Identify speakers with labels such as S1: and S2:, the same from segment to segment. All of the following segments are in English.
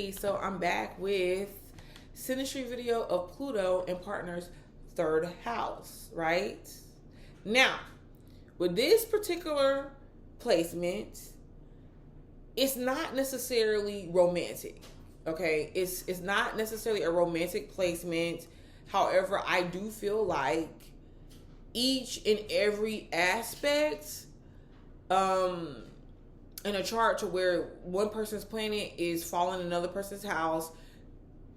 S1: Hey, so I'm back with Synastry video of Pluto and partners third house, right? Now, with this particular placement, it's not necessarily romantic, okay? It's not necessarily a romantic placement. However, I do feel like each and every aspect in a chart to where one person's planet is falling in another person's house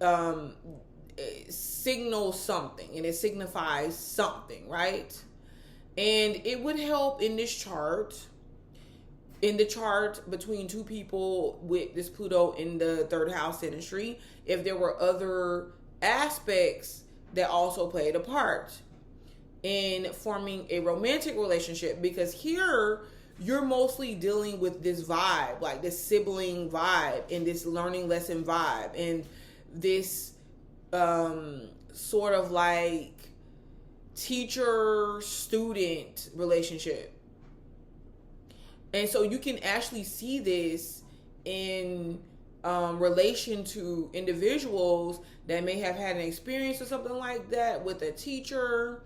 S1: it signals something, and it signifies something, right? And it would help in this chart, in the chart between two people with this Pluto in the third house synastry, if there were other aspects that also played a part in forming a romantic relationship, because here you're mostly dealing with this vibe, like this sibling vibe and this learning lesson vibe and this sort of like teacher student relationship. And so you can actually see this in relation to individuals that may have had an experience or something like that with a teacher,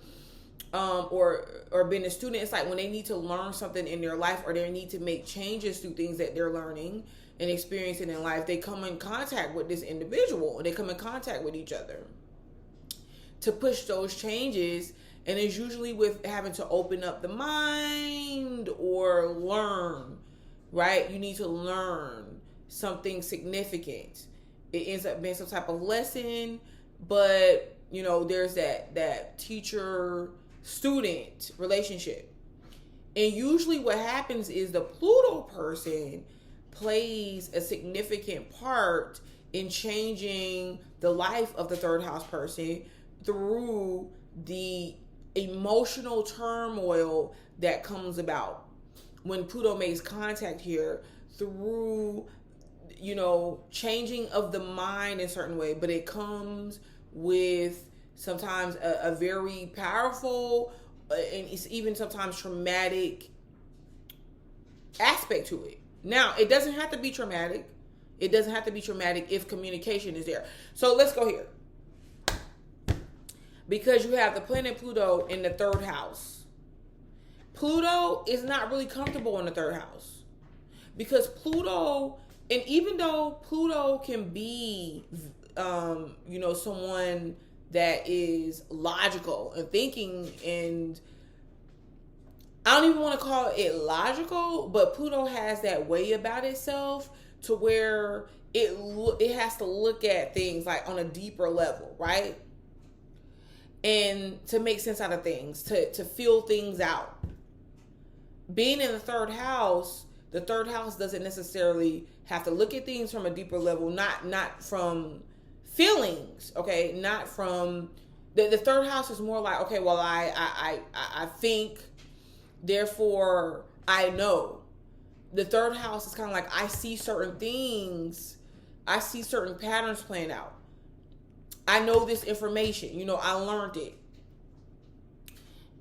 S1: or being a student. It's like when they need to learn something in their life, or they need to make changes through things that they're learning and experiencing in life, they come in contact with this individual, and they come in contact with each other to push those changes. And it's usually with having to open up the mind or learn, right? You need to learn something significant. It ends up being some type of lesson, but you know, there's that teacher student relationship. And usually what happens is the Pluto person plays a significant part in changing the life of the third house person through the emotional turmoil that comes about when Pluto makes contact here, through, you know, changing of the mind in a certain way. But it comes with sometimes a very powerful and it's even sometimes traumatic aspect to it. Now, it doesn't have to be traumatic. It doesn't have to be traumatic if communication is there. So let's go here. Because you have the planet Pluto in the third house. Pluto is not really comfortable in the third house. Because Pluto, and even though Pluto can be, you know, someone that is logical and thinking, and I don't even want to call it logical, but Pluto has that way about itself to where it has to look at things like on a deeper level, right? And to make sense out of things, to feel things out. Being in the third house doesn't necessarily have to look at things from a deeper level, not from feelings, okay? Not from the third house is more like, okay, well, I think, therefore I know. The third house is kind of like, I see certain things, I see certain patterns playing out. I know this information, you know, I learned it.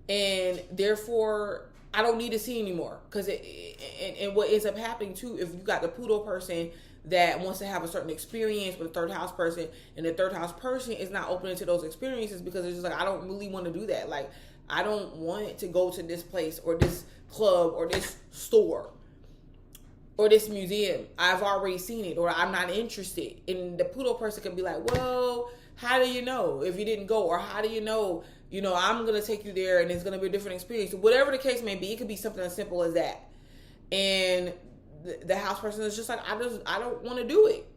S1: And therefore, I don't need to see anymore. Because and what ends up happening too, if you got the Pluto person that wants to have a certain experience with a third house person, and the third house person is not open to those experiences because it's just like, I don't really want to do that. Like, I don't want to go to this place or this club or this store or this museum. I've already seen it, or I'm not interested. And the Pluto person could be like, well, how do you know if you didn't go? Or how do you know, I'm going to take you there and it's going to be a different experience. Whatever the case may be, it could be something as simple as that. And the house person is just like, I don't want to do it.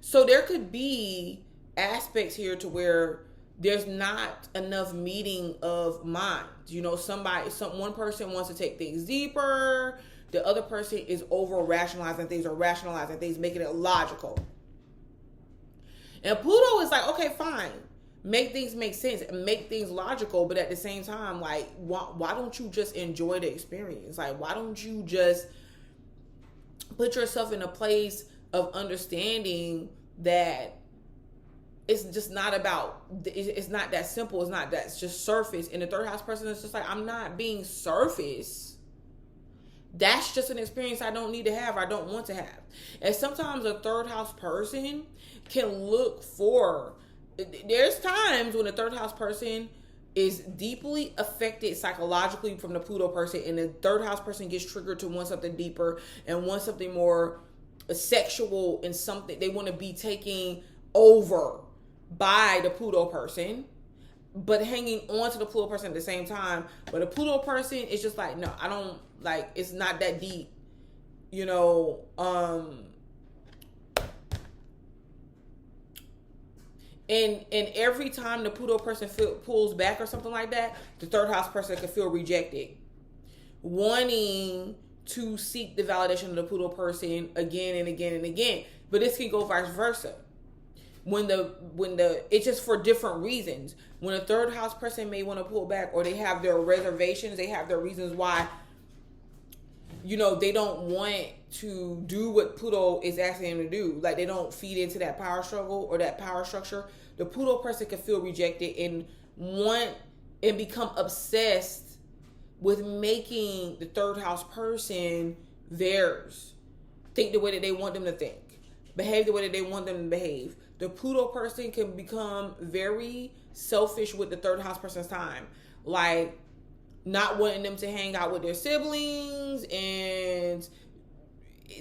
S1: So there could be aspects here to where there's not enough meeting of minds. One person wants to take things deeper. The other person is over rationalizing things or rationalizing things, making it logical. And Pluto is like, okay, fine. Make things make sense and make things logical. But at the same time, like, why don't you just enjoy the experience? Like, why don't you just put yourself in a place of understanding that it's just not about, it's not that simple. It's not that, it's just surface. And the third house person is just like, I'm not being surface. That's just an experience I don't need to have, I don't want to have. And sometimes a third house person can look for, there's times when a third house person is deeply affected psychologically from the Pluto person, and the third house person gets triggered to want something deeper and want something more sexual, and something they want to be taking over by the Pluto person, but hanging on to the Pluto person at the same time. But the Pluto person is just like, no, I don't, like, it's not that deep, you know. And every time the Pluto person pulls back or something like that, the third house person can feel rejected, wanting to seek the validation of the Pluto person again and again and again. But this can go vice versa. When the it's just for different reasons. When a third house person may want to pull back, or they have their reservations, they have their reasons why, you know, they don't want to do what Pluto is asking them to do. Like, they don't feed into that power struggle or that power structure. The Pluto person can feel rejected and want and become obsessed with making the third house person theirs. Think the way that they want them to think. Behave the way that they want them to behave. The Pluto person can become very selfish with the third house person's time. Like, not wanting them to hang out with their siblings, and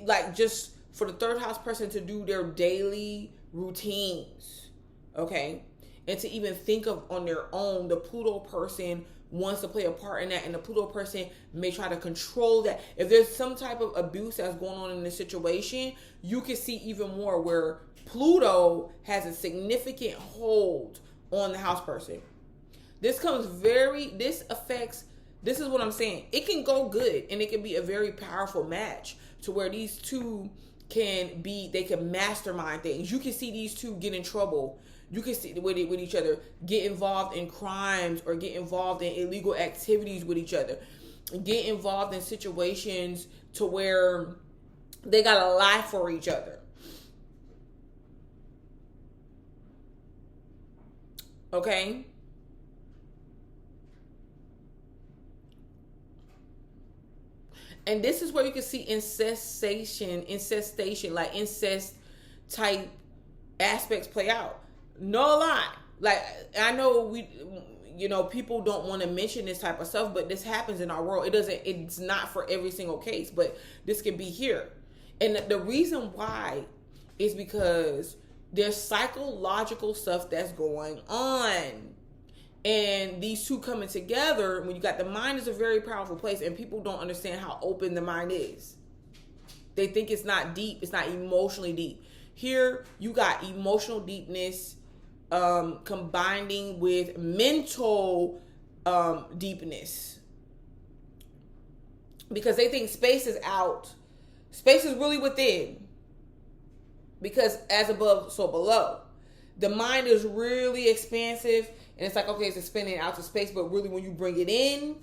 S1: like, just for the third house person to do their daily routines, okay? And to even think of on their own, the Pluto person wants to play a part in that, and the Pluto person may try to control that. If there's some type of abuse that's going on in the situation, you can see even more where Pluto has a significant hold on the house person. This affects, this is what I'm saying. It can go good, and it can be a very powerful match to where these two they can mastermind things. You can see these two get in trouble. You can see with each other, get involved in crimes or get involved in illegal activities with each other. Get involved in situations to where they got to lie for each other. Okay? And this is where you can see incestation, like incest type aspects play out. No lie. Like, I know people don't want to mention this type of stuff, but this happens in our world. It's not for every single case, but this can be here. And the reason why is because there's psychological stuff that's going on. And these two coming together, when you got, the mind is a very powerful place, and people don't understand how open the mind is. They think it's not deep. It's not emotionally deep. Here, you got emotional deepness combining with mental deepness. Because they think space is out. Space is really within. Because as above, so below. The mind is really expansive. And it's like, okay, it's expanding out to space, but really when you bring it in,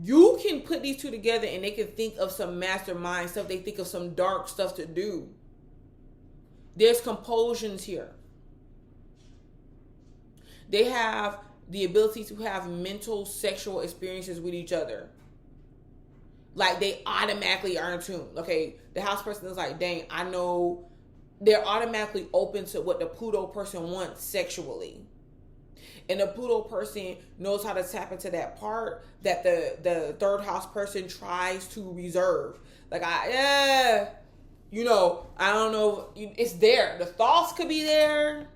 S1: you can put these two together and they can think of some mastermind stuff. They think of some dark stuff to do. There's compulsions here. They have the ability to have mental sexual experiences with each other. Like, they automatically are in tune. Okay, the house person is like, dang, I know. They're automatically open to what the Pluto person wants sexually. And the Pluto person knows how to tap into that part that the third house person tries to reserve. Like, I don't know. It's there. The thoughts could be there.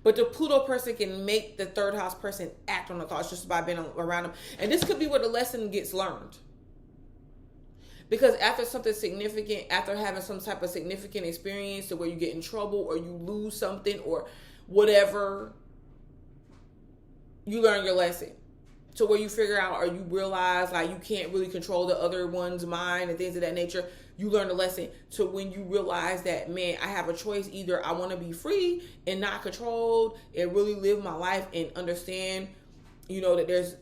S1: But the Pluto person can make the third house person act on the thoughts just by being around them. And this could be where the lesson gets learned. Because after something significant, after having some type of significant experience to where you get in trouble or you lose something or whatever, you learn your lesson. To where you figure out or you realize like you can't really control the other one's mind and things of that nature. You learn the lesson to when you realize that, man, I have a choice. Either I want to be free and not controlled and really live my life and understand, that there's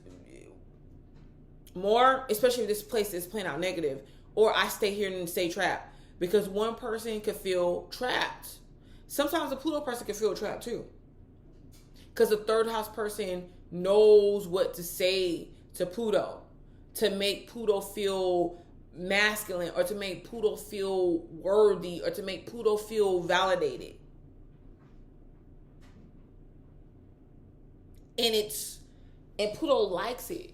S1: more, especially if this place is playing out negative, or I stay here and stay trapped. Because one person could feel trapped. Sometimes the Pluto person can feel trapped too. Because the third house person knows what to say to Pluto to make Pluto feel masculine, or to make Pluto feel worthy, or to make Pluto feel validated. And Pluto likes it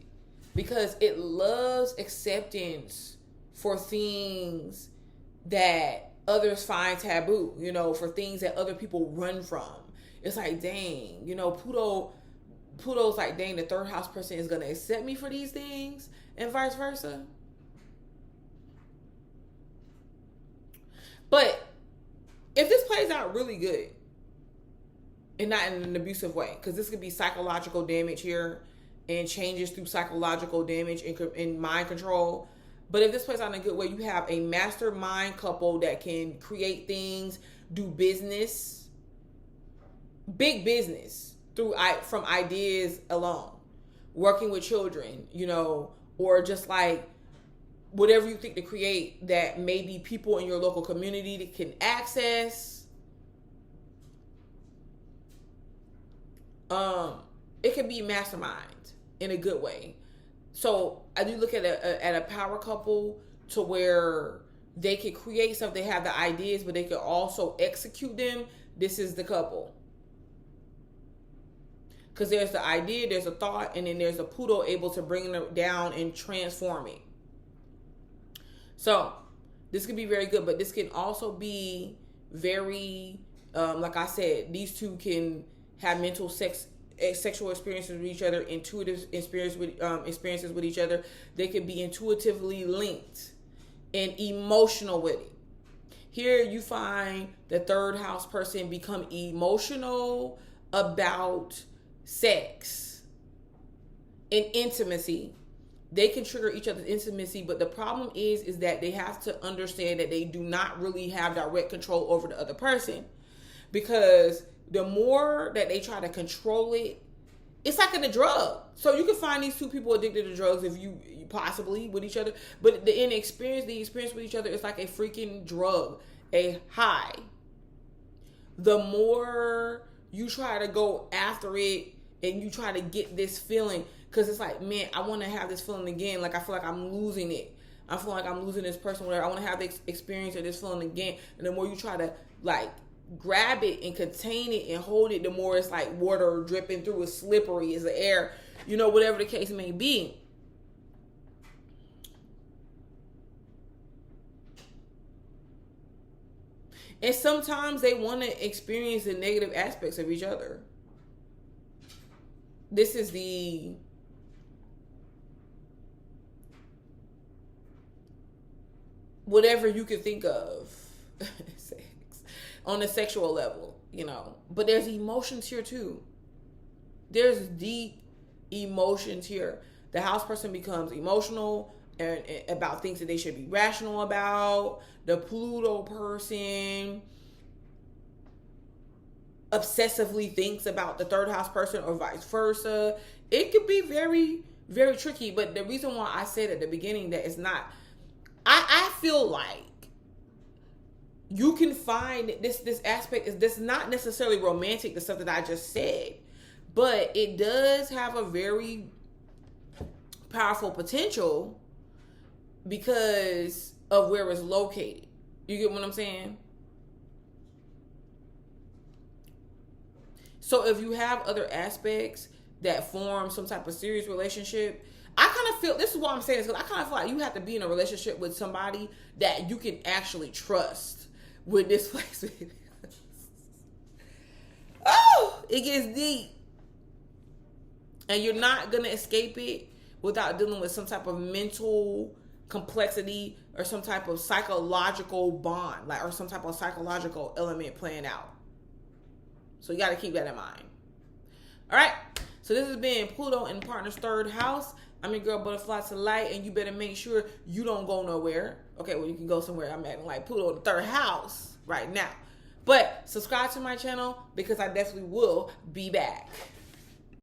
S1: because it loves acceptance for things that others find taboo, you know, for things that other people run from. It's like, dang, you know, Pluto's like, dang, the third house person is going to accept me for these things, and vice versa. But if this plays out really good, and not in an abusive way, because this could be psychological damage here and changes through psychological damage and mind control. But if this plays out in a good way, you have a mastermind couple that can create things, do business, big business from ideas alone, working with children, you know, or just like whatever you think to create that maybe people in your local community that can access. It can be mastermind in a good way. So I do look at a power couple to where they can create stuff. They have the ideas, but they can also execute them. This is the couple. Because there's the idea, there's a thought, and then there's a Pluto able to bring it down and transform it. So this could be very good, but this can also be very, like I said, these two can have sexual experiences with each other, intuitive experiences with each other. They could be intuitively linked and emotional with it. Here you find the third house person become emotional about sex and intimacy. They can trigger each other's intimacy, but the problem is that they have to understand that they do not really have direct control over the other person, because the more that they try to control it, it's like in a drug. So you can find these two people addicted to drugs if you possibly with each other, but the experience with each other is like a freaking drug, a high. The more you try to go after it and you try to get this feeling, because it's like, man, I want to have this feeling again. Like I feel like I'm losing it. I feel like I'm losing this person, whatever. I want to have the experience of this feeling again. And the more you try to like grab it and contain it and hold it, the more it's like water dripping through, it's slippery, it's the air, you know, whatever the case may be. And sometimes they want to experience the negative aspects of each other. This is the whatever you can think of sex on a sexual level, you know. But there's emotions here too. There's deep emotions here. The house person becomes emotional and about things that they should be rational about. The Pluto person obsessively thinks about the third house person, or vice versa. It could be very, very tricky. But the reason why I said at the beginning that it's not, I feel like you can find this aspect is this not necessarily romantic, the stuff that I just said, but it does have a very powerful potential because of where it's located. You get what I'm saying? So if you have other aspects that form some type of serious relationship, I kind of feel, this is why I'm saying this, because I kind of feel like you have to be in a relationship with somebody that you can actually trust with this place. Oh, it gets deep. And you're not going to escape it without dealing with some type of mental complexity or some type of psychological bond, like, or some type of psychological element playing out. So you got to keep that in mind. All right. So this has been Pluto in Partner's third house. I'm your girl Butterfly to Light, and you better make sure you don't go nowhere. Okay, well, you can go somewhere. I'm acting like Pluto in the third house right now. But subscribe to my channel because I definitely will be back.